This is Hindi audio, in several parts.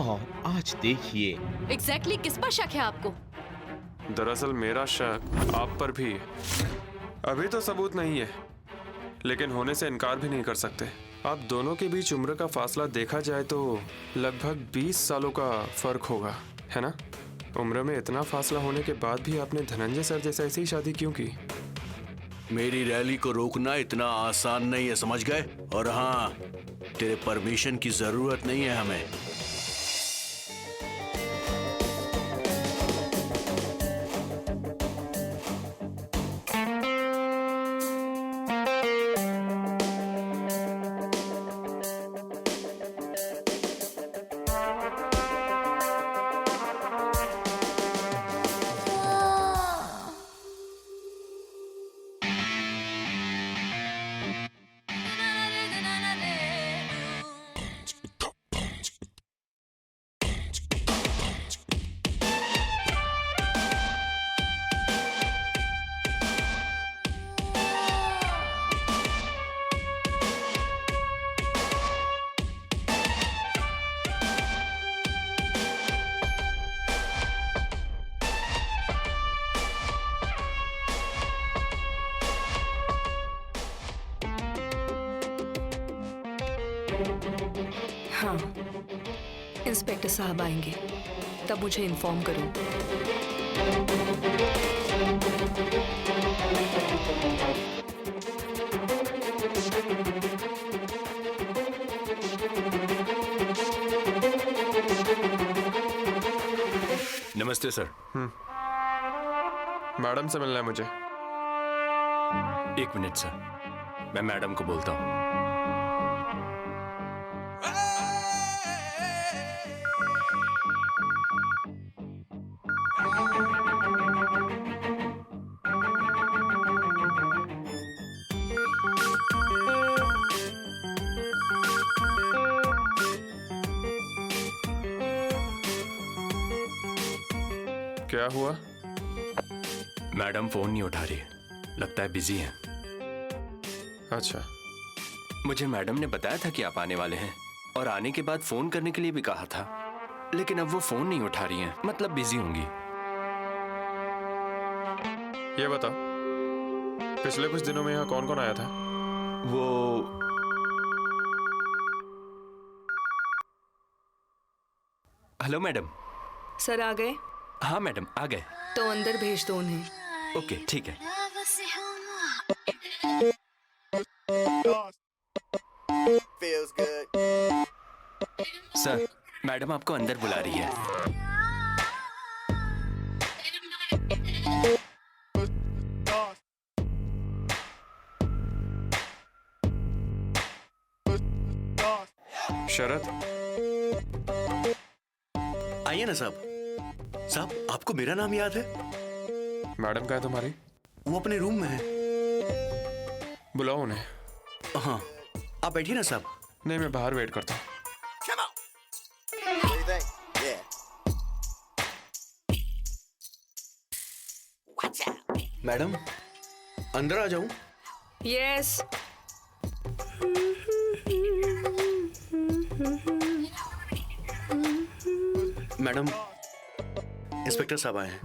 और आज देखिए एग्जैक्टली किस पर शक है आपको? दरअसल मेरा शक आप पर भी है। अभी तो सबूत नहीं है, लेकिन होने से इनकार भी नहीं कर सकते। आप दोनों के बीच उम्र का फासला देखा जाए तो लगभग 20 सालों का फर्क होगा, है ना? उम्र में इतना फासला होने के बाद भी आपने धनंजय सर जैसे ऐसी ही शादी क्यों की? मेरी रैली को रोकना इतना आसान नहीं है, समझ गए? और हाँ, तेरे परमिशन की जरूरत नहीं है हमें। हाँ, इंस्पेक्टर साहब आएंगे, तब मुझे इन्फॉर्म करो। नमस्ते सर। मैडम से मिलना है मुझे। एक मिनट सर, मैं मैडम को बोलता हूँ। क्या हुआ? मैडम फोन नहीं उठा रही, लगता है बिजी हैं। अच्छा, मुझे मैडम ने बताया था कि आप आने वाले हैं और आने के बाद फोन करने के लिए भी कहा था, लेकिन अब वो फोन नहीं उठा रही हैं, मतलब बिजी होंगी। ये बताओ, पिछले कुछ दिनों में यहाँ कौन कौन आया था? वो हेलो मैडम। सर आ गए? हाँ मैडम आ गए। तो अंदर भेज दो उन्हें। ओके ठीक है। सर, मैडम आपको अंदर बुला रही है। शरद, आइए ना साहब। साहब, आपको मेरा नाम याद है? मैडम कहाँ है तुम्हारी? वो अपने रूम में है। बुलाओ उन्हें। हाँ, आप बैठिए ना साहब। नहीं, मैं बाहर वेट करता हूँ। मैडम, अंदर आ जाऊं? यस। मैडम, इंस्पेक्टर साहब आए हैं।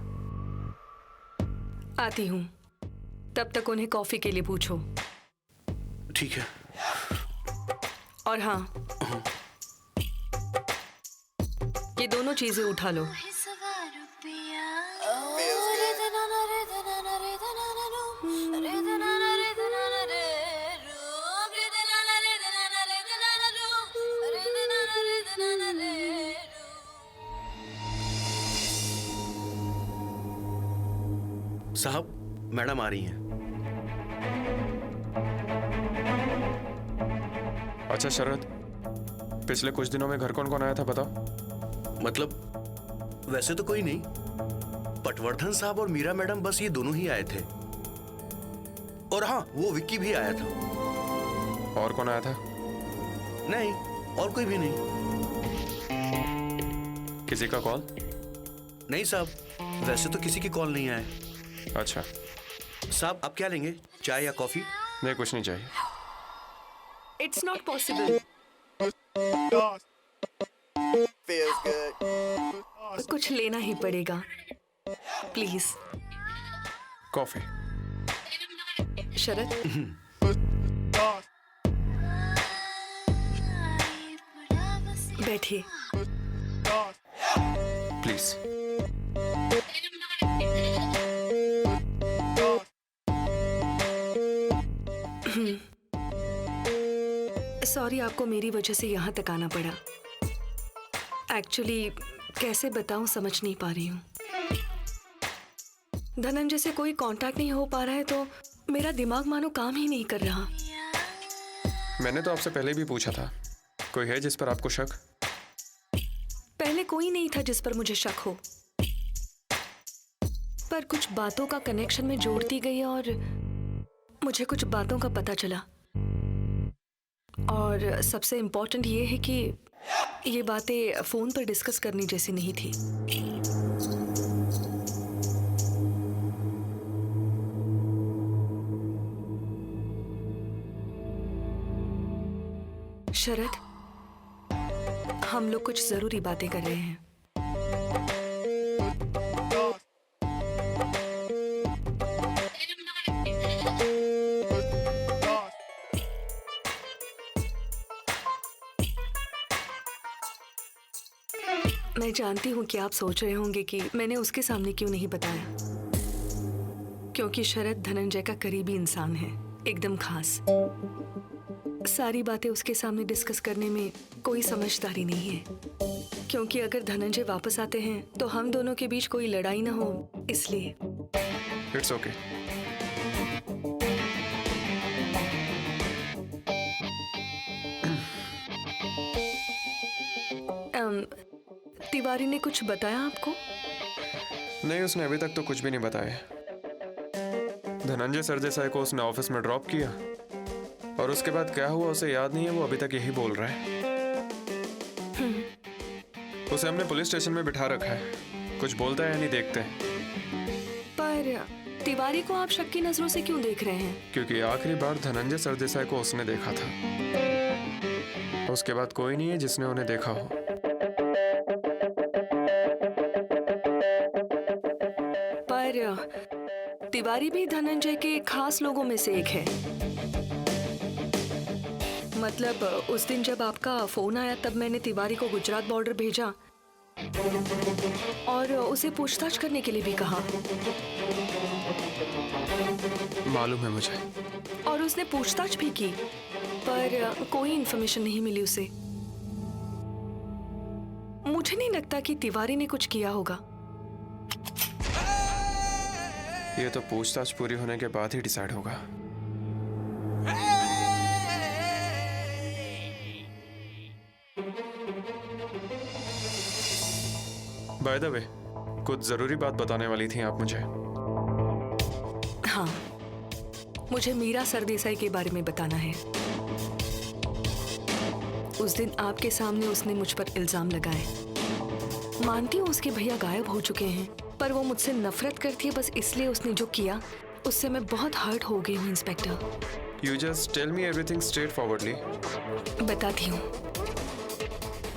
आती हूँ, तब तक उन्हें कॉफी के लिए पूछो। ठीक है। और हाँ, ये दोनों चीजें उठा लो। साहब, मैडम आ रही हैं। अच्छा शरद, पिछले कुछ दिनों में घर कौन कौन आया था बताओ? मतलब वैसे तो कोई नहीं, पटवर्धन साहब और मीरा मैडम, बस ये दोनों ही आए थे। और हाँ, वो विक्की भी आया था। और कौन आया था? नहीं, और कोई भी नहीं। किसी का कॉल? नहीं साहब, वैसे तो किसी की कॉल नहीं आए। अच्छा साहब, आप क्या लेंगे, चाय या कॉफी? नहीं, कुछ नहीं चाहिए। It's not possible. Feels good. कुछ लेना ही पड़ेगा प्लीज। कॉफी। शरद, बैठिए। प्लीज। सॉरी, आपको मेरी वजह से यहाँ तक आना पड़ा। एक्चुअली कैसे बताऊं, समझ नहीं पा रही हूँ। धनंजय से कोई कांटेक्ट नहीं हो पा रहा है तो मेरा दिमाग मानो काम ही नहीं कर रहा। मैंने तो आपसे पहले भी पूछा था, कोई है जिस पर आपको शक? पहले कोई नहीं था जिस पर मुझे शक हो, पर कुछ बातों का कनेक्शन में जोड़ती गई और मुझे कुछ बातों का पता चला। और सबसे इम्पोर्टेंट ये है कि ये बातें फोन पर डिस्कस करनी जैसी नहीं थी। शरद, हम लोग कुछ जरूरी बातें कर रहे हैं। मैं जानती हूँ कि आप सोच रहे होंगे कि मैंने उसके सामने क्यों नहीं बताया, क्योंकि शरद धनंजय का करीबी इंसान है, एकदम खास। सारी बातें उसके सामने डिस्कस करने में कोई समझदारी नहीं है, क्योंकि अगर धनंजय वापस आते हैं तो हम दोनों के बीच कोई लड़ाई ना हो, इसलिए। It's okay. तिवारी ने कुछ बताया आपको? नहीं, उसने अभी तक तो कुछ भी नहीं बताया। धनंजय सरदेसाई को उसने ऑफिस में ड्रॉप किया और उसके बाद क्या हुआ उसे याद नहीं है, वो अभी तक यही बोल रहा है। उसे हमने पुलिस स्टेशन में बिठा रखा है, कुछ बोलता है या नहीं देखते। पर तिवारी को आप शक की नजरों से क्यों देख रहे हैं? क्योंकि आखिरी बार धनंजय सरदेसाई को उसने देखा था, उसके बाद कोई नहीं है जिसने उन्हें देखा हो। पर तिवारी भी धनंजय के खास लोगों में से एक है। मतलब उस दिन जब आपका फोन आया तब मैंने तिवारी को गुजरात बॉर्डर भेजा और उसे पूछताछ करने के लिए भी कहा। मालूम है मुझे। और उसने पूछताछ भी की, पर कोई इन्फॉर्मेशन नहीं मिली उसे। मुझे नहीं लगता कि तिवारी ने कुछ किया होगा। ये तो पूछताछ पूरी होने के बाद ही डिसाइड होगा। बाय द वे, कुछ जरूरी बात बताने वाली थी आप मुझे। हाँ, मुझे मीरा सरदेसाई के बारे में बताना है। उस दिन आपके सामने उसने मुझ पर इल्जाम लगाए। मानती हूँ उसके भैया गायब हो चुके हैं, पर वो मुझसे नफरत करती है, बस इसलिए उसने जो किया उससे मैं बहुत हर्ट हो गई हूँ inspector. You just tell me everything straightforwardly. बताती हूँ,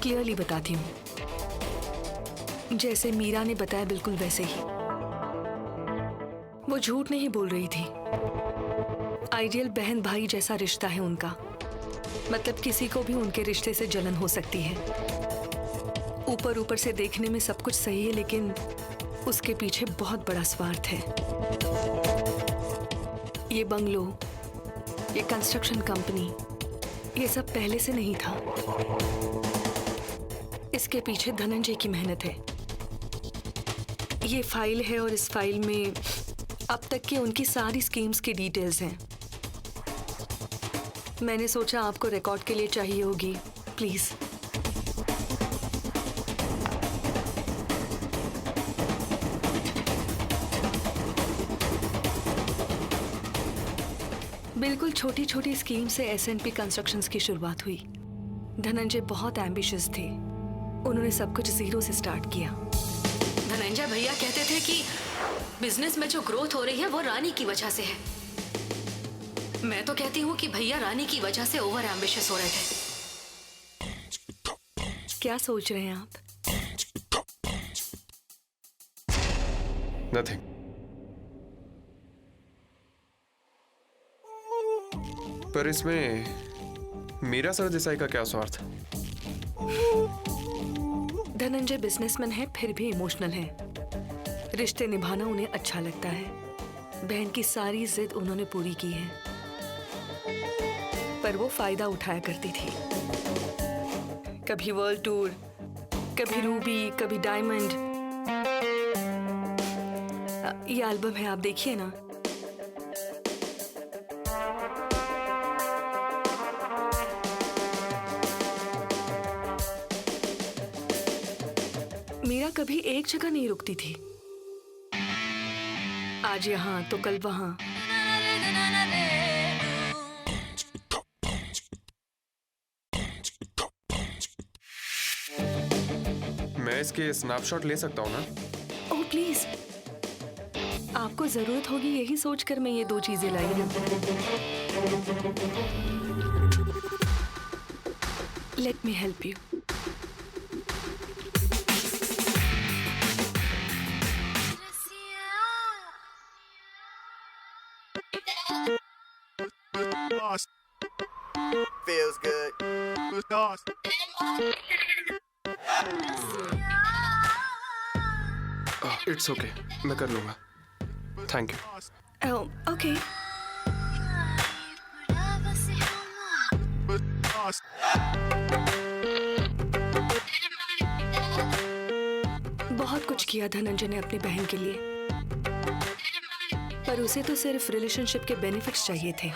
क्लियरली बताती हूँ। जैसे मीरा ने बताया बिल्कुल वैसे ही। वो झूठ नहीं बोल रही थी। आइडियल बहन भाई जैसा रिश्ता है उनका। मतलब किसी को भी उनके रिश्ते से जलन हो सकती है। ऊपर ऊपर से देखने में सब कुछ सही है, लेकिन उसके पीछे बहुत बड़ा स्वार्थ है। ये बंगलो, ये कंस्ट्रक्शन कंपनी, ये सब पहले से नहीं था। इसके पीछे धनंजय की मेहनत है। ये फाइल है और इस फाइल में अब तक की उनकी सारी स्कीम्स की डिटेल्स हैं। मैंने सोचा आपको रिकॉर्ड के लिए चाहिए होगी, प्लीज। बिल्कुल छोटी छोटी स्कीम से एसएनपी कंस्ट्रक्शंस की शुरुआत हुई। धनंजय बहुत एम्बिशियस थे। उन्होंने सब कुछ जीरो से स्टार्ट किया। धनंजय भैया कहते थे कि बिजनेस में जो ग्रोथ हो रही है वो रानी की वजह से है। मैं तो कहती हूँ कि भैया रानी की वजह से ओवर एम्बिशियस हो रहे थे। क्या सोच रहे हैं आप? नथिंग। पर इसमें मीरा सरदेसाई का क्या स्वार्थ? धनंजय बिजनेसमैन है, फिर भी इमोशनल है। रिश्ते निभाना उन्हें अच्छा लगता है। बहन की सारी जिद उन्होंने पूरी की है, पर वो फायदा उठाया करती थी। कभी वर्ल्ड टूर, कभी रूबी, कभी डायमंड। ये एल्बम है, आप देखिए ना। मीरा कभी एक जगह नहीं रुकती थी। आज यहाँ तो कल वहां। मैं इसके स्नैपशॉट ले सकता हूँ ना? ओह प्लीज, आपको जरूरत होगी यही सोचकर मैं ये 2 चीजें लाई हूँ। Let me help you. Feels good. It's okay, मैं कर लूंगा। Thank you. ओके। बहुत कुछ किया धनंजय ने अपनी बहन के लिए, पर उसे तो सिर्फ रिलेशनशिप के बेनिफिट्स चाहिए थे।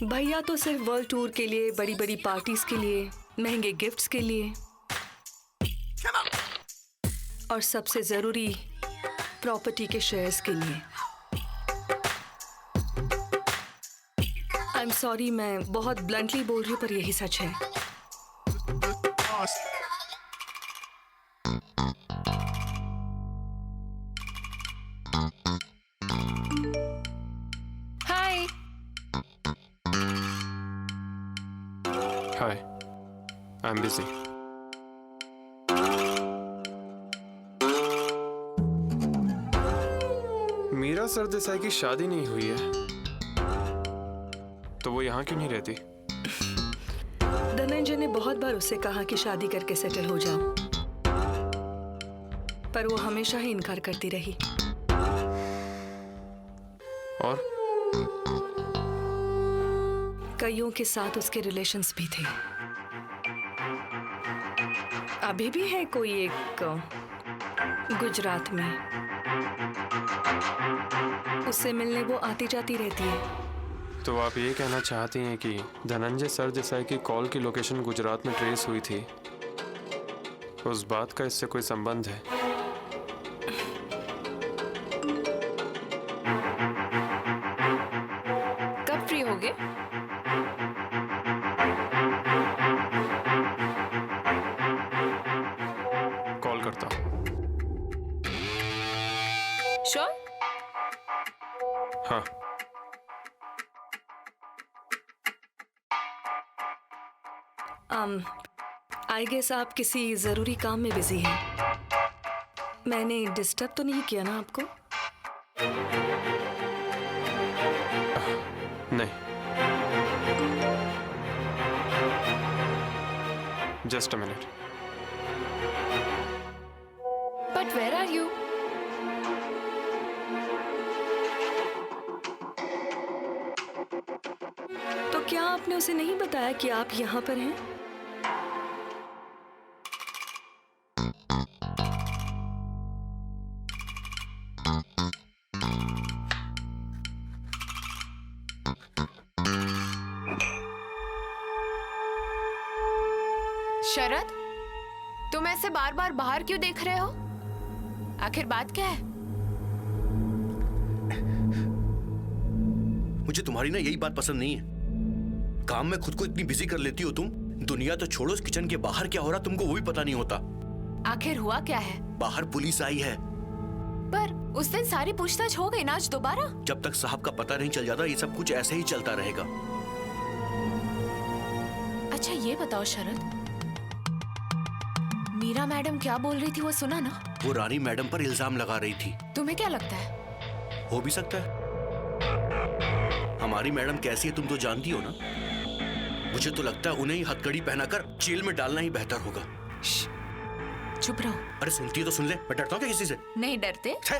भैया तो सिर्फ वर्ल्ड टूर के लिए, बड़ी बड़ी पार्टीज के लिए, महंगे गिफ्ट्स के लिए, और सबसे जरूरी प्रॉपर्टी के शेयर्स के लिए। आई एम सॉरी, मैं बहुत ब्लंटली बोल रही हूँ, पर यही सच है। Hi. Hi, I am busy. Meera Sardesai की शादी नहीं हुई है, तो वो यहाँ क्यों नहीं रहती? धनंजय ने बहुत बार उससे कहा कि शादी करके सेटल हो जाओ, पर वो हमेशा ही इनकार करती रही। और कईयों के साथ उसके रिलेशंस भी थे, अभी भी है कोई एक गुजरात में। उससे मिलने वो आती जाती रहती है। तो आप ये कहना चाहती हैं कि धनंजय सरदेसाई की कॉल की लोकेशन गुजरात में ट्रेस हुई थी, उस बात का इससे कोई संबंध है? कब फ्री होगे? कॉल करता हूँ। श्योर? हाँ। आई गेस आप किसी जरूरी काम में बिजी हैं। मैंने डिस्टर्ब तो नहीं किया ना आपको? नहीं, just a minute. But where are you? तो क्या आपने उसे नहीं बताया कि आप यहाँ पर हैं? शरद, तुम ऐसे बार बार बाहर क्यों देख रहे हो? आखिर बात क्या है? मुझे तुम्हारी ना यही बात पसंद नहीं है। काम में खुद को इतनी बिजी कर लेती हो तुम, दुनिया तो छोड़ो, इस किचन के बाहर क्या हो रहा तुमको वो भी पता नहीं होता। आखिर हुआ क्या है? बाहर पुलिस आई है। पर उस दिन सारी पूछताछ हो गई ना, आज दोबारा? जब तक साहब का पता नहीं चल जाता ये सब कुछ ऐसे ही चलता रहेगा। अच्छा ये बताओ शरद, मीरा मैडम क्या बोल रही थी वो सुना ना? वो रानी मैडम पर इल्जाम लगा रही थी। तुम्हें क्या लगता है? हो भी सकता है। हमारी मैडम कैसी है तुम तो जानती हो ना। मुझे तो लगता है उन्हें ही हथकड़ी पहनाकर जेल में डालना ही बेहतर होगा। चुप रहो। अरे सुनती है तो सुन ले, मैं डरता हूँ क्या किसी से? नहीं डरते छे!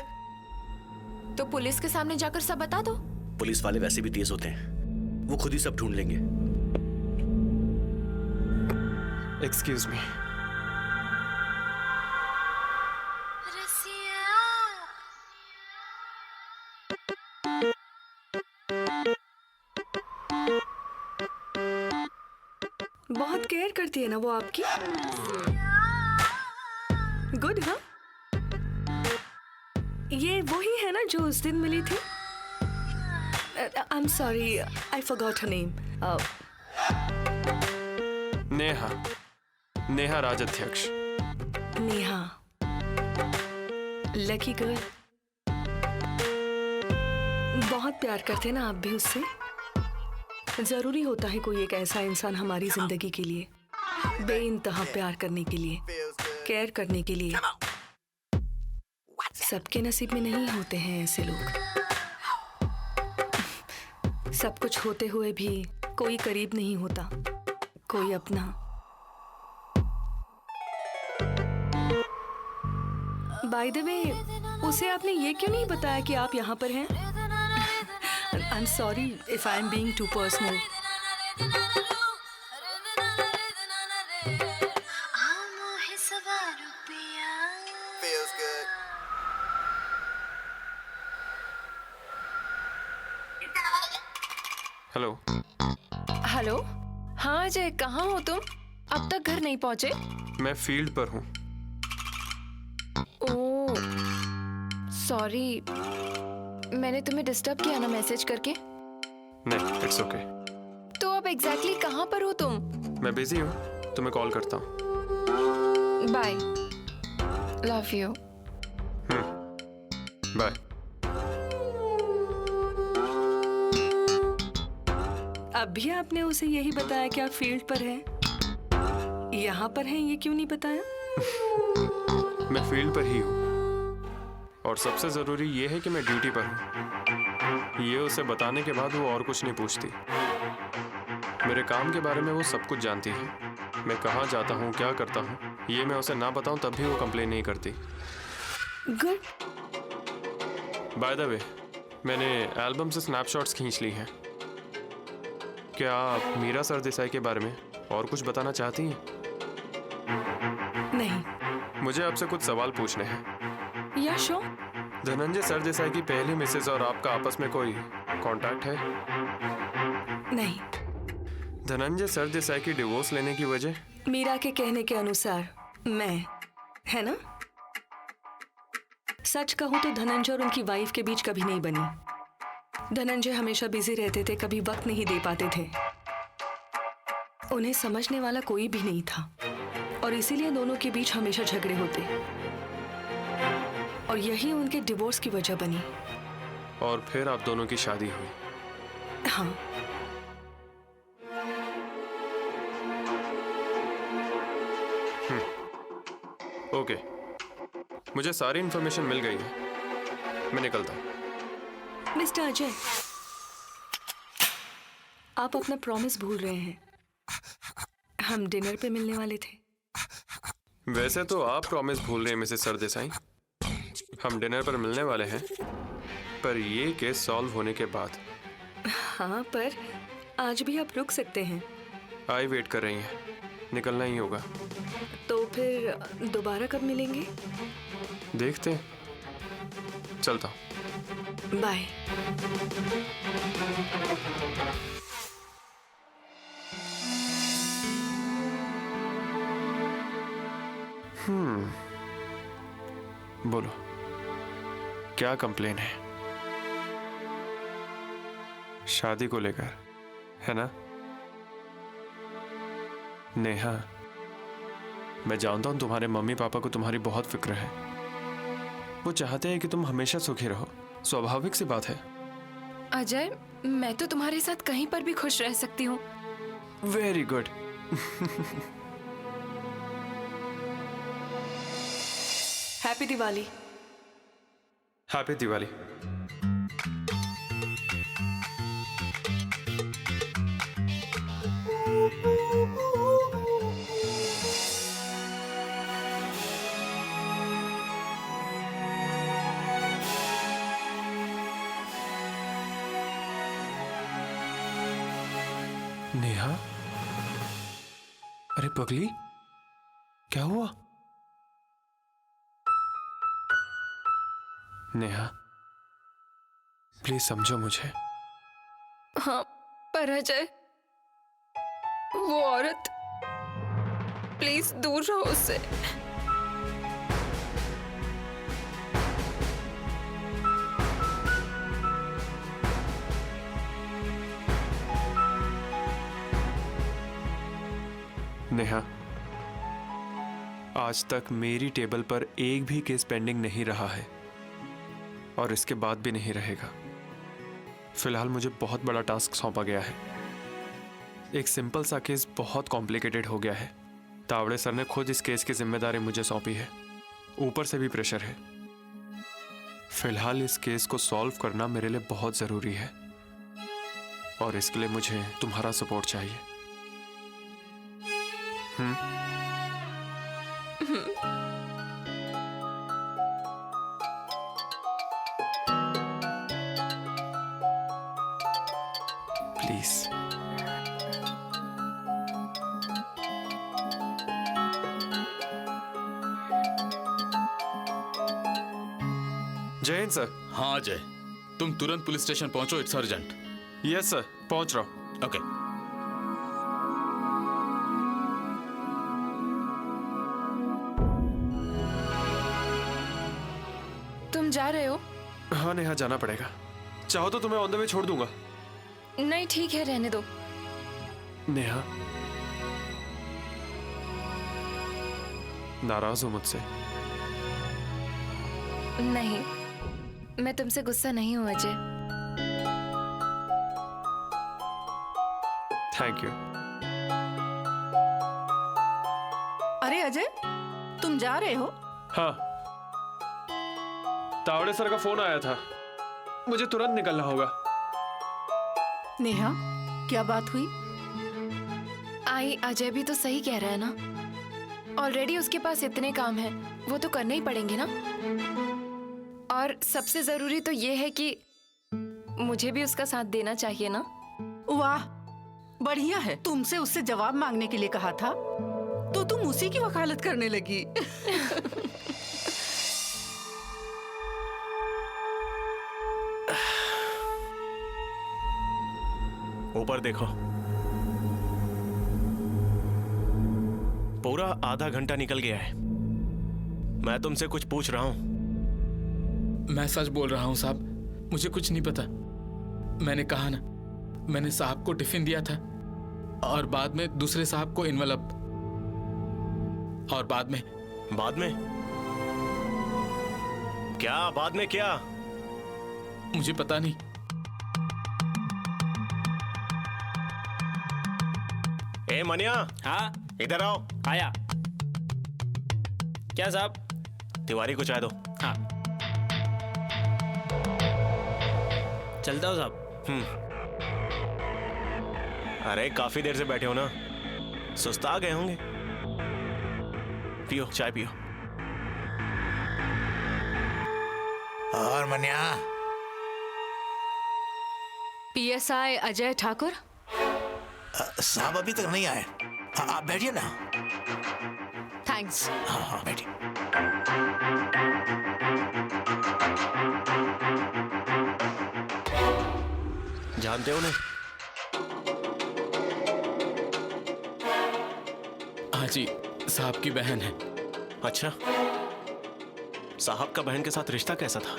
तो पुलिस के सामने जाकर सब बता दो। पुलिस वाले वैसे भी तेज होते हैं, वो खुद ही सब ढूंढ लेंगे। Excuse me. बहुत केयर करती है ना वो आपकी। गुड। हाँ, ये वही है ना जो उस दिन मिली थी। I am sorry, I forgot her name. Neha, Neha Rajadhyaksha. Neha, lucky girl. बहुत प्यार करते हैं ना आप भी उससे। जरूरी होता है कोई एक ऐसा इंसान हमारी जिंदगी के लिए, बेइंतहा प्यार करने के लिए, केयर करने के लिए। सबके नसीब में नहीं होते हैं ऐसे लोग। सब कुछ होते हुए भी कोई करीब नहीं होता, कोई अपना। बाय द वे, उसे आपने ये क्यों नहीं बताया कि आप यहाँ पर हैं? I'm sorry if I'm being too personal. Feels good. Hello. Hello. हाँ अजय, कहाँ हो तुम? अब तक घर नहीं पहुँचे? मैं फील्ड पर हूँ। ओह सॉरी, मैंने तुम्हें डिस्टर्ब किया ना मैसेज करके? नहीं, इट्स ओके। तो अब एग्जैक्टली कहाँ पर हो तुम? मैं बिजी हूँ, तुम्हें कॉल करता हूँ। Bye, love you. बाय। अब भी आपने उसे यही बताया कि आप फील्ड पर हैं? यहाँ पर हैं ये क्यों नहीं बताया? मैं फील्ड पर ही हूँ, और सबसे जरूरी ये है कि मैं ड्यूटी पर हूँ। ये उसे बताने के बाद वो और कुछ नहीं पूछती। मेरे काम के बारे में वो सब कुछ जानती है। मैं कहाँ जाता हूँ, क्या करता हूँ, ये मैं उसे ना बताऊँ तब भी वो कंप्लेन नहीं करती। गुड। बाय द वे, मैंने एल्बम से स्नैपशॉट्स खींच ली हैं। क्या आप मीरा सरदेसाई के बारे में और कुछ बताना चाहती हैं? नहीं। मुझे आपसे कुछ सवाल पूछने हैं। या शो? धनंजय सरदेसाई की पहली मिसेज और आपका आपस में कोई कांटेक्ट है? नहीं। धनंजय सरदेसाई की डिवोर्स लेने की वजह? मीरा के कहने के अनुसार मैं, है ना? सच कहूं तो धनंजय और उनकी वाइफ के बीच कभी नहीं बनी। धनंजय हमेशा बिजी रहते थे, कभी वक्त नहीं दे पाते थे। उन्हें समझने वाला कोई भी नहीं था, और इसीलिए दोनों के बीच हमेशा झगड़े होते, और यही उनके डिवोर्स की वजह बनी। और फिर आप दोनों की शादी हुई? हाँ। ओके, मुझे सारी इंफॉर्मेशन मिल गई है। मैं निकलता हूँ। मिस्टर अजय, आप अपना प्रॉमिस भूल रहे हैं। हम डिनर पे मिलने वाले थे। वैसे तो आप प्रॉमिस भूल रहे हैं मिसेस सरदेसाई। हम डिनर पर मिलने वाले हैं, पर ये केस सॉल्व होने के बाद। हाँ, पर आज भी आप रुक सकते हैं। आई वेट कर रही हैं, निकलना ही होगा। तो फिर दोबारा कब मिलेंगे? देखते हैं, चलता हूँ। बाय। बोलो, क्या कंप्लेन है? शादी को लेकर, है ना? नेहा, मैं जानता हूं तुम्हारे मम्मी पापा को तुम्हारी बहुत फिक्र है। वो चाहते हैं कि तुम हमेशा सुखी रहो, स्वाभाविक सी बात है। अजय, मैं तो तुम्हारे साथ कहीं पर भी खुश रह सकती हूँ। Very good. Happy Diwali. Happy Diwali. Neha, अरे पगली, क्या हुआ? नेहा, प्लीज समझो मुझे। हाँ, पर अजय, वो औरत, प्लीज दूर रहो उससे। नेहा, आज तक मेरी टेबल पर एक भी केस पेंडिंग नहीं रहा है और इसके बाद भी नहीं रहेगा। फिलहाल मुझे बहुत बड़ा टास्क सौंपा गया है। एक सिंपल सा केस बहुत कॉम्प्लिकेटेड हो गया है। तावड़े सर ने खुद इस केस की जिम्मेदारी मुझे सौंपी है, ऊपर से भी प्रेशर है। फिलहाल इस केस को सॉल्व करना मेरे लिए बहुत जरूरी है और इसके लिए मुझे तुम्हारा सपोर्ट चाहिए। प्लीज। जय हिंद सर। हाँ अजय, तुम तुरंत पुलिस स्टेशन पहुंचो, इट्स अर्जेंट। यस सर, पहुंच रहा हूं। ओके। तुम जा रहे हो? हाँ नेहा, जाना पड़ेगा। चाहो तो तुम्हें ऑन द वे छोड़ दूंगा। नहीं, ठीक है, रहने दो। नेहा, नाराज हो मुझसे? नहीं, मैं तुमसे गुस्सा नहीं हूं अजय। Thank you. अरे अजय, तुम जा रहे हो? हाँ, तावड़े सर का फोन आया था, मुझे तुरंत निकलना होगा। नेहा, क्या बात हुई? आई, अजय भी तो सही कह रहा है ना। ऑलरेडी उसके पास इतने काम हैं, वो तो करने ही पड़ेंगे ना। और सबसे जरूरी तो ये है कि मुझे भी उसका साथ देना चाहिए ना। वाह, बढ़िया है। तुमसे उससे जवाब मांगने के लिए कहा था तो तुम उसी की वकालत करने लगी। ऊपर देखो, पूरा आधा घंटा निकल गया है। मैं तुमसे कुछ पूछ रहा हूं। मैं सच बोल रहा हूं साहब, मुझे कुछ नहीं पता। मैंने कहा ना, मैंने साहब को टिफिन दिया था और बाद में दूसरे साहब को इन्वेलप, और बाद में क्या? बाद में क्या? मुझे पता नहीं। ए मनिया, हाँ, इधर आओ। आया। क्या साहब? तिवारी को चाय दो। हाँ, चलता हूँ साहब। अरे काफी देर से बैठे हो ना, सुस्ता गए होंगे। पियो, चाय पियो। और मन्या, पीएसआई अजय ठाकुर। साहब अभी तक नहीं आए। हाँ, आप बैठिए ना। थैंक्स। हाँ हाँ, बैठिए। जानते हो ना? हाँ जी, साहब की बहन है। अच्छा, साहब का बहन के साथ रिश्ता कैसा था?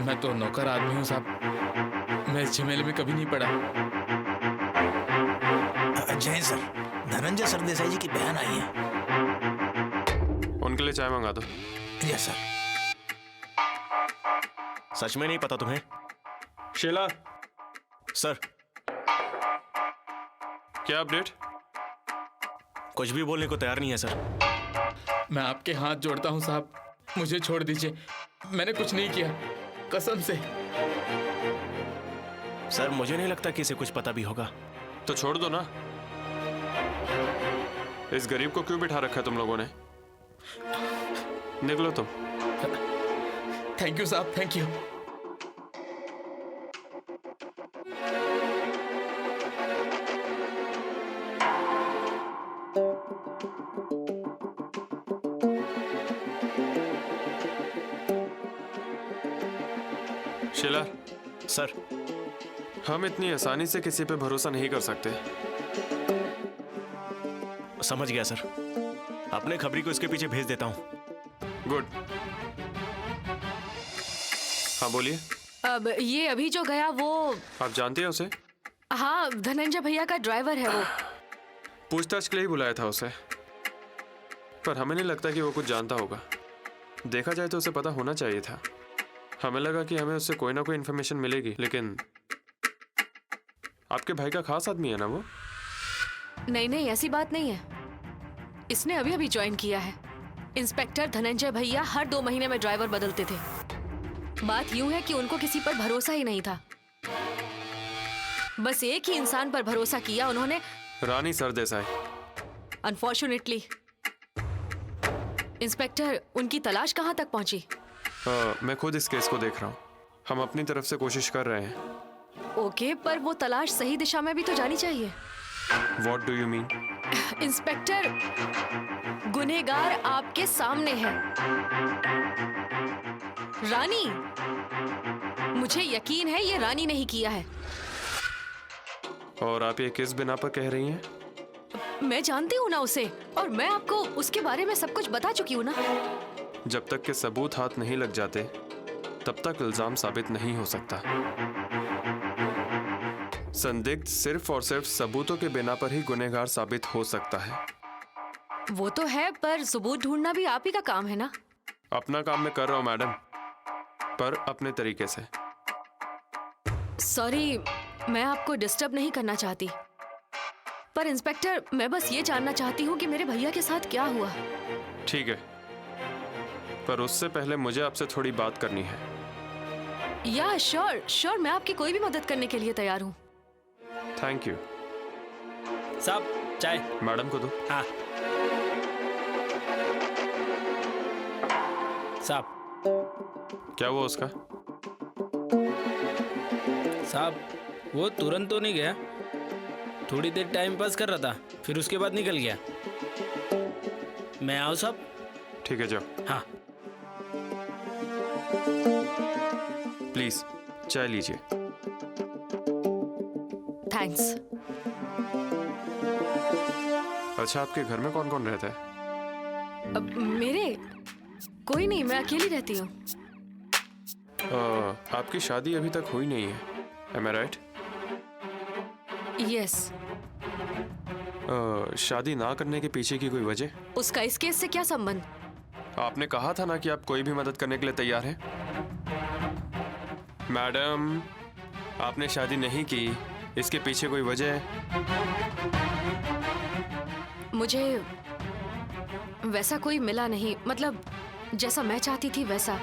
मैं तो नौकर आदमी हूँ साहब, मैं इस झमेले में कभी नहीं पड़ा। जय सर, धनंजय सरदेसाई जी की बहन आई है। उनके लिए चाय मंगा दो। Yes sir. सच में नहीं पता तुम्हें? शीला, सर, क्या अपडेट? कुछ भी बोलने को तैयार नहीं है सर। मैं आपके हाथ जोड़ता हूँ साहब, मुझे छोड़ दीजिए, मैंने कुछ नहीं किया, कसम से। सर मुझे नहीं लगता कि इसे कुछ पता भी होगा। तो छोड़ दो ना। इस गरीब को क्यों बिठा रखा है तुम लोगों ने? निकलो तुम। थैंक यू साहब, थैंक यू। शीला, सर हम इतनी आसानी से किसी पे भरोसा नहीं कर सकते। समझ गया सर, अपने खबरी को इसके पीछे भेज देता हूँ। गुड। हाँ बोलिए। अब ये अभी जो गया वो, आप जानती हैं उसे? हाँ, धनंजय भैया का ड्राइवर है वो। पूछताछ के लिए ही बुलाया था उसे, पर हमें नहीं लगता कि वो कुछ जानता होगा। देखा जाए तो उसे पता होना चाहिए था। हमें लगा कि हमें उससे कोई ना कोई इन्फॉर्मेशन मिलेगी, लेकिन आपके भाई का खास आदमी है ना वो? नहीं नहीं, ऐसी बात नहीं है। इसने अभी अभी ज्वाइन किया है। इंस्पेक्टर धनंजय भैया हर 2 महीने में ड्राइवर बदलते थे। बात यूं है कि उनको किसी पर भरोसा ही नहीं था। बस एक ही इंसान पर भरोसा किया उन्होंने, रानी सरदेसाई। अनफॉर्चुनेटली। इंस्पेक्टर, उनकी तलाश कहां तक पहुंची? मैं खुद इस केस को देख रहा हूँ। हम अपनी तरफ से कोशिश कर रहे हैं। ओके, पर वो तलाश सही दिशा में भी तो जानी चाहिए। What do you mean? Inspector, गुनहगार आपके सामने है। रानी, मुझे यकीन है ये रानी नहीं किया है। और आप ये किस बिना पर कह रही हैं? मैं जानती हूँ ना उसे, और मैं आपको उसके बारे में सब कुछ बता चुकी हूँ ना। जब तक के सबूत हाथ नहीं लग जाते तब तक इल्जाम साबित नहीं हो सकता। संदिग्ध सिर्फ और सिर्फ सबूतों के बिना पर ही गुनहगार साबित हो सकता है। वो तो है, पर सबूत ढूंढना भी आप ही का काम है ना। अपना काम मैं कर रहा हूँ मैडम, पर अपने तरीके से। सॉरी, मैं आपको डिस्टर्ब नहीं करना चाहती, पर इंस्पेक्टर, मैं बस ये जानना चाहती हूँ कि मेरे भैया के साथ क्या हुआ। ठीक है, पर उससे पहले मुझे आपसे थोड़ी बात करनी है। या श्योर, मैं आपकी कोई भी मदद करने के लिए तैयार हूँ। Thank you. साहब चाय। मैडम को दो। हाँ साहब। क्या हुआ उसका? साहब वो तुरंत तो नहीं गया, थोड़ी देर टाइम पास कर रहा था, फिर उसके बाद निकल गया। मैं आऊँ साहब? ठीक है, जाओ। हाँ। प्लीज चाय लीजिए। थैंक्स। अच्छा, आपके घर में कौन कौन रहता है? अब मेरे कोई नहीं, मैं अकेली रहती हूँ। आपकी शादी अभी तक हुई नहीं है, am I right? यस। शादी ना करने के पीछे की कोई वजह? उसका इस केस से क्या संबंध? आपने कहा था ना कि आप कोई भी मदद करने के लिए तैयार हैं। मैडम, आपने शादी नहीं की, इसके पीछे कोई वजह है? मुझे वैसा कोई मिला नहीं, मतलब जैसा मैं चाहती थी वैसा।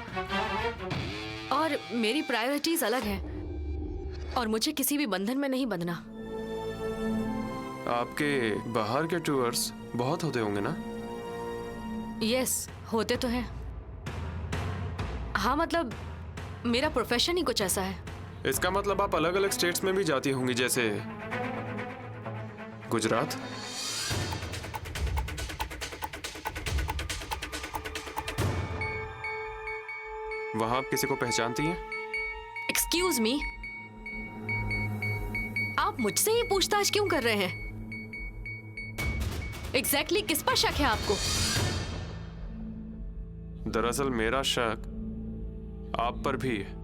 और मेरी प्रायोरिटीज अलग हैं, और मुझे किसी भी बंधन में नहीं बंधना। आपके बाहर के टूर्स बहुत होते होंगे ना? यस, होते तो हैं। हाँ, मतलब मेरा प्रोफेशन ही कुछ ऐसा है। इसका मतलब आप अलग अलग स्टेट्स में भी जाती होंगी, जैसे गुजरात। वहां आप किसी को पहचानती हैं? एक्सक्यूज मी, आप मुझसे ये पूछताछ क्यों कर रहे हैं? एग्जैक्टली किस पर शक है आपको? दरअसल मेरा शक आप पर भी है।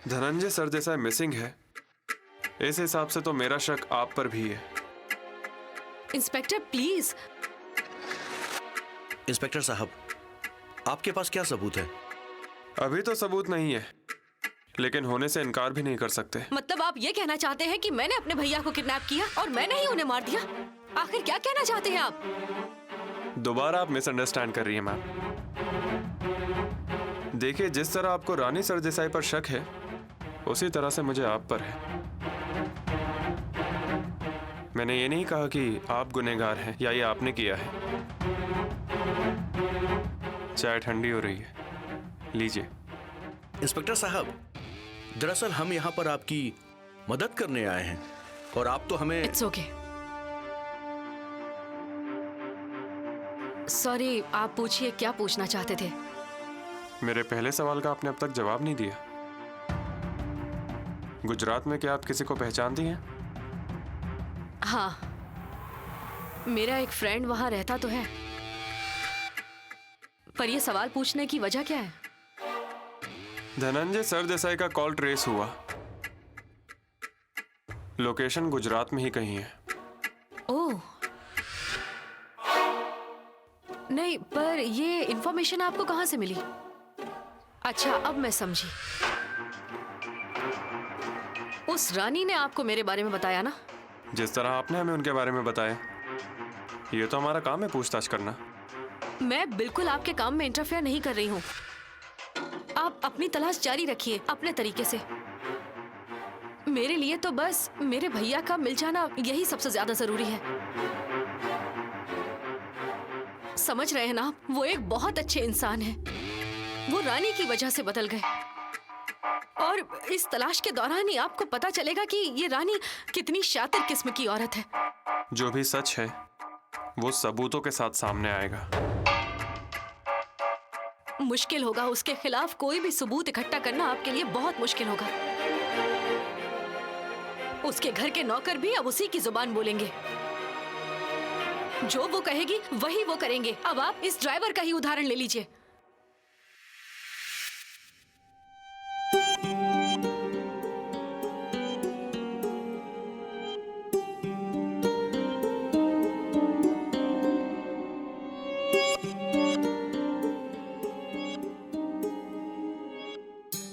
धनंजय सरदेसाई मिसिंग है, इस हिसाब से तो मेरा शक आप पर भी है। Inspector please. इंस्पेक्टर साहब, आपके पास क्या सबूत है? अभी तो सबूत नहीं है, लेकिन होने से इनकार भी नहीं कर सकते। मतलब आप ये कहना चाहते हैं कि मैंने अपने भैया को किडनैप किया और मैंने ही उन्हें मार दिया? आखिर क्या कहना चाहते हैं आप? दोबारा आप मिसअंडरस्टैंड कर रही हैं मैम। देखिए, जिस तरह आपको रानी सरदेसाई पर शक है उसी तरह से मुझे आप पर है। मैंने ये नहीं कहा कि आप गुनहगार हैं या ये आपने किया है। चाय ठंडी हो रही है, लीजिए। इंस्पेक्टर साहब, दरअसल हम यहाँ पर आपकी मदद करने आए हैं और आप तो हमें। It's okay. सॉरी, आप पूछिए, क्या पूछना चाहते थे? मेरे पहले सवाल का आपने अब तक जवाब नहीं दिया। गुजरात में क्या आप किसी को पहचानती हैं? हाँ, मेरा एक फ्रेंड वहां रहता तो है, पर यह सवाल पूछने की वजह क्या है? धनंजय सरदेसाई का कॉल ट्रेस हुआ। लोकेशन गुजरात में ही कहीं है। ओह, नहीं, पर ये इंफॉर्मेशन आपको कहां से मिली? अच्छा, अब मैं समझी। उस रानी ने आपको मेरे बारे में बताया ना? जिस तरह आपने हमें उनके बारे में बताया। ये तो हमारा काम है पूछताछ करना। मैं बिल्कुल आपके काम में इंटरफेयर नहीं कर रही हूँ। आप अपनी तलाश जारी रखिए अपने तरीके से। मेरे लिए तो बस मेरे भैया का मिल जाना यही सबसे ज्यादा जरूरी है। समझ रहे हैं ना, वो एक बहुत अच्छे इंसान है। वो रानी की वजह से बदल गए और इस तलाश के दौरान ही आपको पता चलेगा कि ये रानी कितनी शातिर किस्म की औरत है। जो भी सच है वो सबूतों के साथ सामने आएगा। मुश्किल होगा, उसके खिलाफ कोई भी सबूत इकट्ठा करना आपके लिए बहुत मुश्किल होगा। उसके घर के नौकर भी अब उसी की जुबान बोलेंगे। जो वो कहेगी वही वो करेंगे। अब आप इस ड्राइवर का ही उदाहरण ले लीजिए।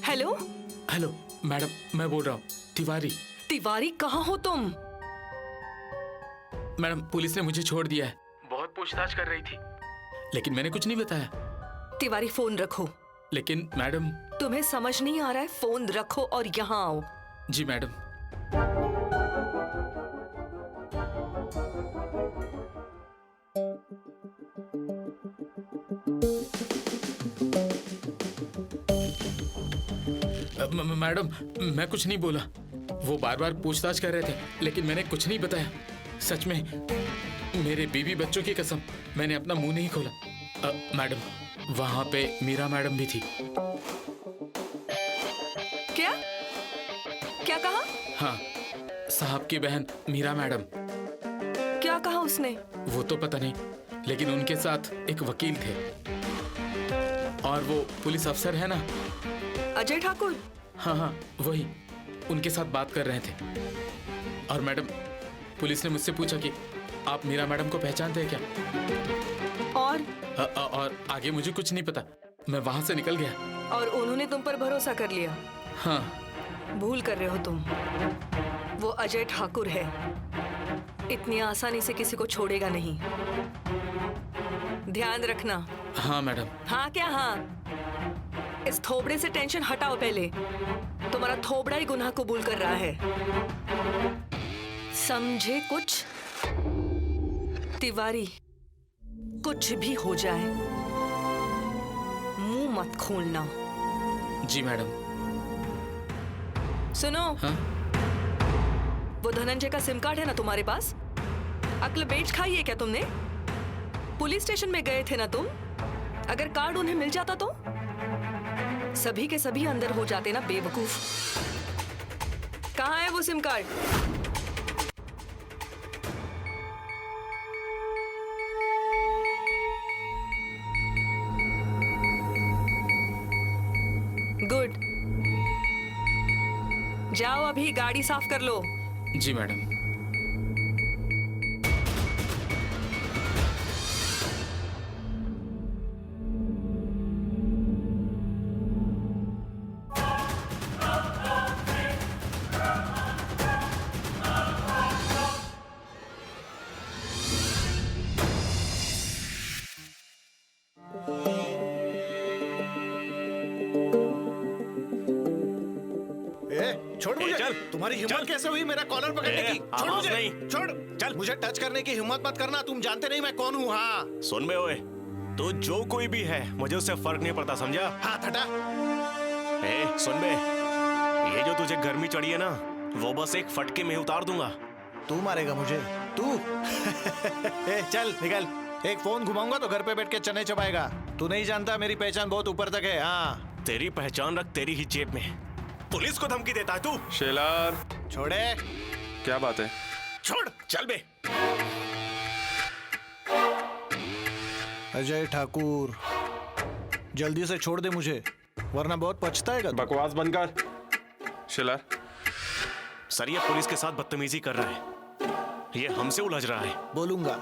हेलो हेलो मैडम, मैं बोल रहा हूँ तिवारी। तिवारी, कहाँ हो तुम? मैडम, पुलिस ने मुझे छोड़ दिया है। बहुत पूछताछ कर रही थी लेकिन मैंने कुछ नहीं बताया। तिवारी, फोन रखो। लेकिन मैडम। तुम्हें समझ नहीं आ रहा है? फोन रखो और यहाँ आओ। जी मैडम। मैडम, मैं कुछ नहीं बोला। वो बार बार पूछताछ कर रहे थे लेकिन मैंने कुछ नहीं बताया। सच में, मेरे बीवी बच्चों की कसम, मैंने अपना मुंह नहीं खोला। मैडम, वहां पे मीरा मैडम भी थी। क्या क्या कहा? हाँ, साहब की बहन मीरा मैडम। क्या कहा उसने? वो तो पता नहीं, लेकिन उनके साथ एक वकील थे और वो पुलिस अफसर है ना, अजय ठाकुर। हाँ हाँ, वही, उनके साथ बात कर रहे थे। और मैडम, पुलिस ने मुझसे पूछा कि आप मीरा मैडम को पहचानते हैं क्या? और आगे मुझे कुछ नहीं पता। मैं वहां से निकल गया। और उन्होंने तुम पर भरोसा कर लिया? हाँ। भूल कर रहे हो तुम। वो अजय ठाकुर है, इतनी आसानी से किसी को छोड़ेगा नहीं। ध्यान रखना। हाँ मैडम। हाँ क्या हाँ? इस थोबड़े से टेंशन हटाओ पहले। तुम्हारा थोबड़ा ही गुनाह कबूल कर रहा है, समझे कुछ? तिवारी, कुछ भी हो जाए मुंह मत खोलना। जी मैडम। सुनो। हाँ? वो धनंजय का सिम कार्ड है ना तुम्हारे पास? अक्ल बेच खाई है क्या तुमने? पुलिस स्टेशन में गए थे ना तुम? अगर कार्ड उन्हें मिल जाता तो सभी के सभी अंदर हो जाते ना, बेवकूफ। कहाँ है वो सिम कार्ड? गुड, जाओ अभी गाड़ी साफ कर लो। जी मैडम। छोड़ मुझे। चल तुम्हारी हिम्मत कैसे हुई मेरा कॉलर पकड़ने की? छोड़ आवाज मुझे। नहीं। छोड़। चल। मुझे टच करने की हिम्मत मत करना। तुम जानते नहीं मैं कौन हूँ। हाँ सुन बे ओए, तू जो कोई भी है मुझे उससे फर्क नहीं पड़ता, समझा? हाथ हटा। सुन बे, ये जो तुझे गर्मी चढ़ी है ना, वो बस एक फटके में उतार दूंगा। तू मारेगा मुझे? तू चल निकल। एक फोन घुमाऊंगा तो घर पे बैठ के चने चबाएगा। तू नहीं जानता मेरी पहचान बहुत ऊपर तक है। हाँ तेरी पहचान रख तेरी ही जेब में। पुलिस को धमकी देता है तू? शेलार, छोड़े। क्या बात है? छोड़, चल बे। अजय ठाकुर, जल्दी से छोड़ दे मुझे, वरना बहुत पछताएगा। बकवास बंद कर। शेलार, सर ये पुलिस के साथ बदतमीजी कर रहा है, ये हमसे उलझ रहा है। बोलूंगा,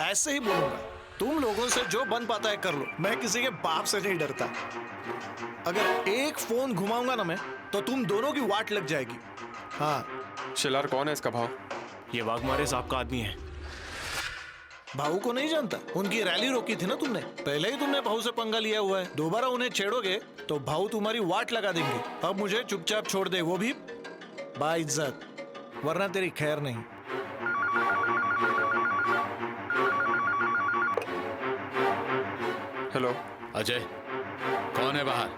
ऐसे ही बोलूंगा। तुम लोगों से जो बन पाता है कर लो, मैं किसी के बाप से नहीं डरता। अगर एक फोन घुमाऊंगा ना मैं, तो तुम दोनों की वाट लग जाएगी। हाँ। शेलार कौन है इसका भाव? ये वाघमारे साहब का आदमी है। भाऊ को नहीं जानता? उनकी रैली रोकी थी ना तुमने, पहले ही तुमने भाऊ से पंगा लिया हुआ है। दोबारा उन्हें छेड़ोगे तो भाऊ तुम्हारी वाट लगा देंगे। अब मुझे चुपचाप छोड़ दे, वो भी बाइज्जत, वरना तेरी खैर नहीं। हेलो अजय, कौन है बाहर?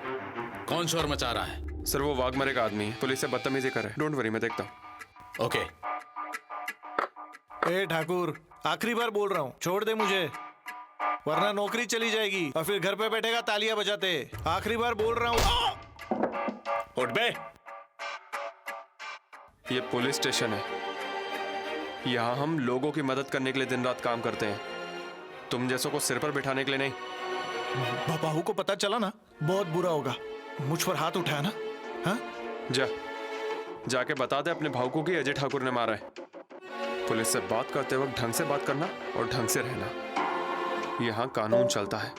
कौन शोर मचा रहा है? सर, वो वाघमारे का आदमी है, पुलिस से बदतमीजी कर रहा है। डोंट वरी, मैं देखता हूँ। ओके। ए ठाकुर, आखिरी बार बोल रहा हूँ, छोड़ दे मुझे, वरना नौकरी चली जाएगी और फिर घर पे बैठेगा तालियां बजाते। आखिरी बार बोल रहा हूँ। उठ बे। ये पुलिस स्टेशन है, यहाँ हम लोगों की मदद करने के लिए दिन रात काम करते हैं, तुम जैसों को सिर पर बिठाने के लिए नहीं। बाबू को पता चला ना, बहुत बुरा होगा। मुझ पर हाथ उठाया ना? हाँ? जाके बता दे अपने भाऊ को कि अजय ठाकुर ने मारा है। पुलिस से बात करते वक्त ढंग से बात करना और ढंग से रहना। यहाँ कानून चलता है,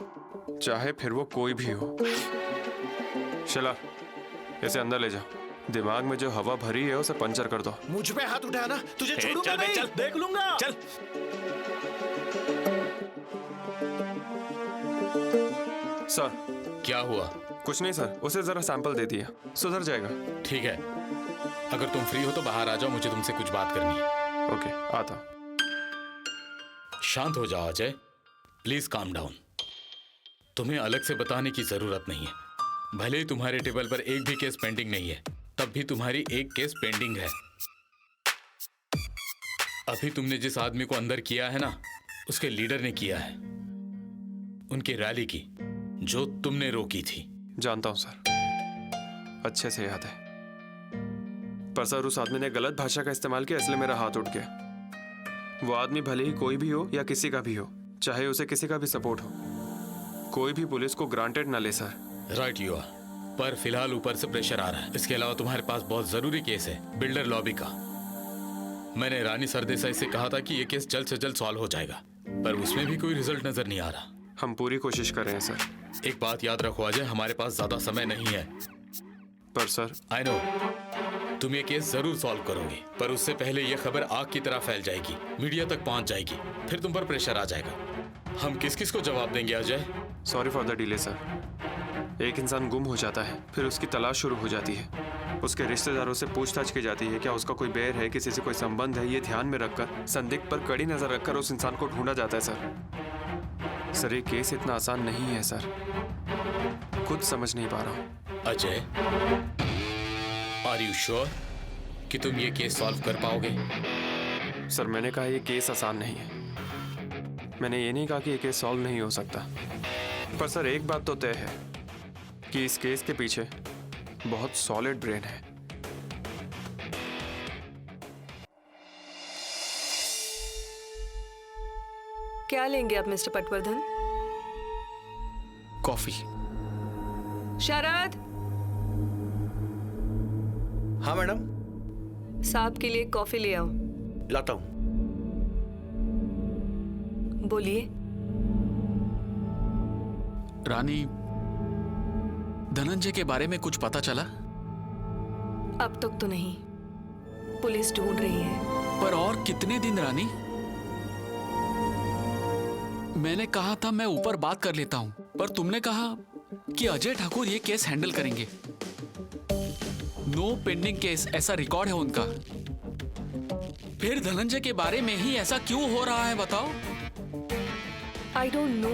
चाहे फिर वो कोई भी हो। शेलार, इसे अंदर ले जाओ। दिमाग में जो हवा भरी है उसे पंचर कर दो। मुझ पे हाथ उठाया ना, तुझे छोड़ूंगा चल बे, नहीं। चल। देख लूंगा। चल। सर, क्या हुआ? कुछ नहीं सर, उसे जरा सैंपल दे दिया, सुधर जाएगा। ठीक है, अगर तुम फ्री हो तो बाहर आ जाओ, मुझे तुमसे कुछ बात करनी है। ओके, आता। शांत हो जाओ अजय, प्लीज काम डाउन। तुम्हें अलग से बताने की जरूरत नहीं है। भले ही तुम्हारे टेबल पर एक भी केस पेंडिंग नहीं है, तब भी तुम्हारी एक केस पेंडिंग है। अभी तुमने जिस आदमी को अंदर किया है ना, उसके लीडर ने किया है, उनकी रैली की, जो तुमने रोकी थी। जानता हूं सर, अच्छे से याद है। पर सर, उस आदमी ने गलत भाषा का इस्तेमाल किया, इसलिए मेरा हाथ उठ गया। वो आदमी भले ही कोई भी हो या किसी का भी हो, चाहे उसे किसी का भी सपोर्ट हो, कोई भी पुलिस को ग्रांटेड ना ले सर। राइट यू आर, पर फिलहाल ऊपर से प्रेशर आ रहा है। इसके अलावा तुम्हारे पास बहुत जरूरी केस है, बिल्डर लॉबी का। मैंने रानी सरदेसाई से कहा था कि यह केस जल्द से जल्द सॉल्व हो जाएगा, पर उसमें भी कोई रिजल्ट नजर नहीं आ रहा। हम पूरी कोशिश कर रहे हैं सर। एक बात याद रखो अजय, हमारे पास ज्यादा समय नहीं है। पर सर, आई नो तुम ये केस जरूर सॉल्व करोगे, पर उससे पहले यह खबर आग की तरह फैल जाएगी, मीडिया तक पहुंच जाएगी, फिर तुम पर प्रेशर आ जाएगा। हम किस किस को जवाब देंगे Ajay? Sorry for the delay sir. एक इंसान गुम हो जाता है, फिर उसकी तलाश शुरू हो जाती है, उसके रिश्तेदारों से पूछताछ की जाती है, क्या उसका कोई बैर है, किसी से कोई संबंध है। ये ध्यान में रखकर, संदिग्ध पर कड़ी नजर रखकर उस इंसान को ढूंढा जाता है सर। ये केस इतना आसान नहीं है सर, खुद समझ नहीं पा रहा हूँ। अजय, आर यू श्योर कि तुम ये केस सॉल्व कर पाओगे? सर, मैंने कहा ये केस आसान नहीं है, मैंने ये नहीं कहा कि ये केस सॉल्व नहीं हो सकता। पर सर, एक बात तो तय है कि इस केस के पीछे बहुत सॉलिड ब्रेन है। क्या लेंगे आप मिस्टर पटवर्धन? कॉफी। शरद, हाँ मैडम, साहब के लिए कॉफी ले आओ। लाता हूँ। बोलिए। रानी, धनंजय के बारे में कुछ पता चला? अब तक तो नहीं, पुलिस ढूंढ रही है। पर और कितने दिन रानी? मैंने कहा था मैं ऊपर बात कर लेता हूं, पर तुमने कहा कि अजय ठाकुर ये केस हैंडल करेंगे। नो पेंडिंग केस ऐसा रिकॉर्ड है उनका। फिर धनंजय के बारे में ही ऐसा क्यों हो रहा है बताओ? I don't know.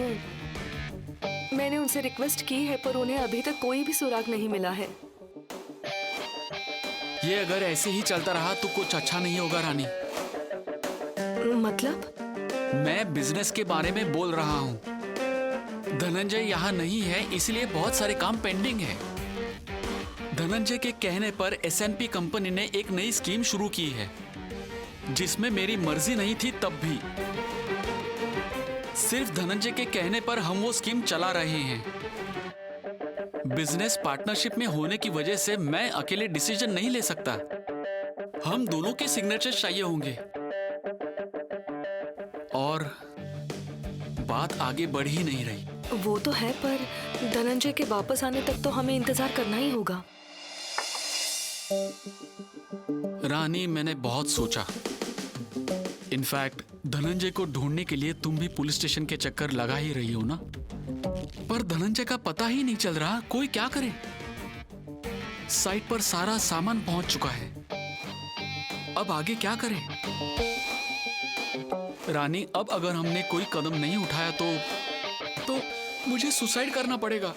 मैंने उनसे रिक्वेस्ट की है पर उन्हें अभी तक कोई भी सुराग नहीं मिला है। ये अगर ऐसे ही चलता रहा तो कुछ अच्छा नहीं होगा रानी। मतलब? मैं बिजनेस के बारे में बोल रहा हूँ। धनंजय यहाँ नहीं है इसलिए बहुत सारे काम पेंडिंग है। धनंजय के कहने पर एसएनपी कंपनी ने एक नई स्कीम शुरू की है जिसमें मेरी मर्जी नहीं थी, तब भी सिर्फ धनंजय के कहने पर हम वो स्कीम चला रहे हैं। बिजनेस पार्टनरशिप में होने की वजह से मैं अकेले डिसीजन नहीं ले सकता। हम दोनों के सिग्नेचर चाहिए होंगे और बात आगे बढ़ ही नहीं रही। वो तो है पर धनंजय के वापस आने तक तो हमें इंतजार करना ही होगा। रानी, मैंने बहुत सोचा। इनफैक्ट धनंजय को ढूंढने के लिए तुम भी पुलिस स्टेशन के चक्कर लगा ही रही हो ना, पर धनंजय का पता ही नहीं चल रहा। कोई क्या करे? साइट पर सारा सामान पहुंच चुका है, अब आगे क्या करें? रानी, अब अगर हमने कोई कदम नहीं उठाया तो मुझे सुसाइड करना पड़ेगा।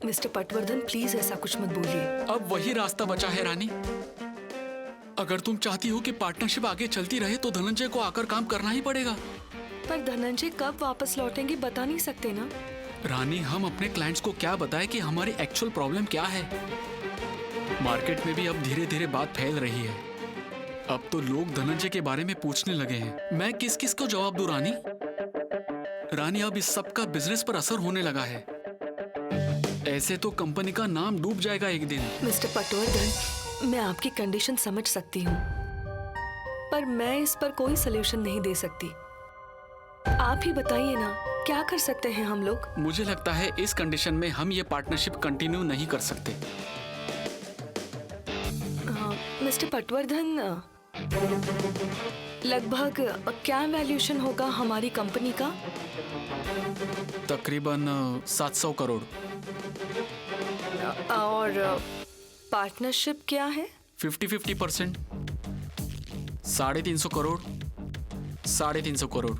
मिस्टर पटवर्धन प्लीज ऐसा कुछ मत बोलिए। अब वही रास्ता बचा है रानी। अगर तुम चाहती हो कि पार्टनरशिप आगे चलती रहे तो धनंजय को आकर काम करना ही पड़ेगा। पर धनंजय कब वापस लौटेंगे बता नहीं सकते ना। रानी, हम अपने क्लाइंट्स को क्या बताएं कि हमारी एक्चुअल प्रॉब्लम क्या है? मार्केट में भी अब धीरे धीरे बात फैल रही है। अब तो लोग धनंजय के बारे में पूछने लगे हैं। मैं किस किस को जवाब दूं रानी? रानी, अब इस सब का बिजनेस पर असर होने लगा है। ऐसे तो कंपनी का नाम डूब जाएगा एक दिन। मिस्टर पटवर्धन, मैं आपकी कंडीशन समझ सकती हूँ पर मैं इस पर कोई सलूशन नहीं दे सकती। आप ही बताइए ना, क्या कर सकते हैं हम लोग? मुझे लगता है इस कंडीशन में हम ये पार्टनरशिप कंटिन्यू नहीं कर सकते। मिस्टर पटवर्धन, लगभग क्या वैल्यूएशन होगा हमारी कंपनी का? तकरीबन 700 करोड़। और पार्टनरशिप क्या है? 50-50%। 350 करोड़, 350 करोड़।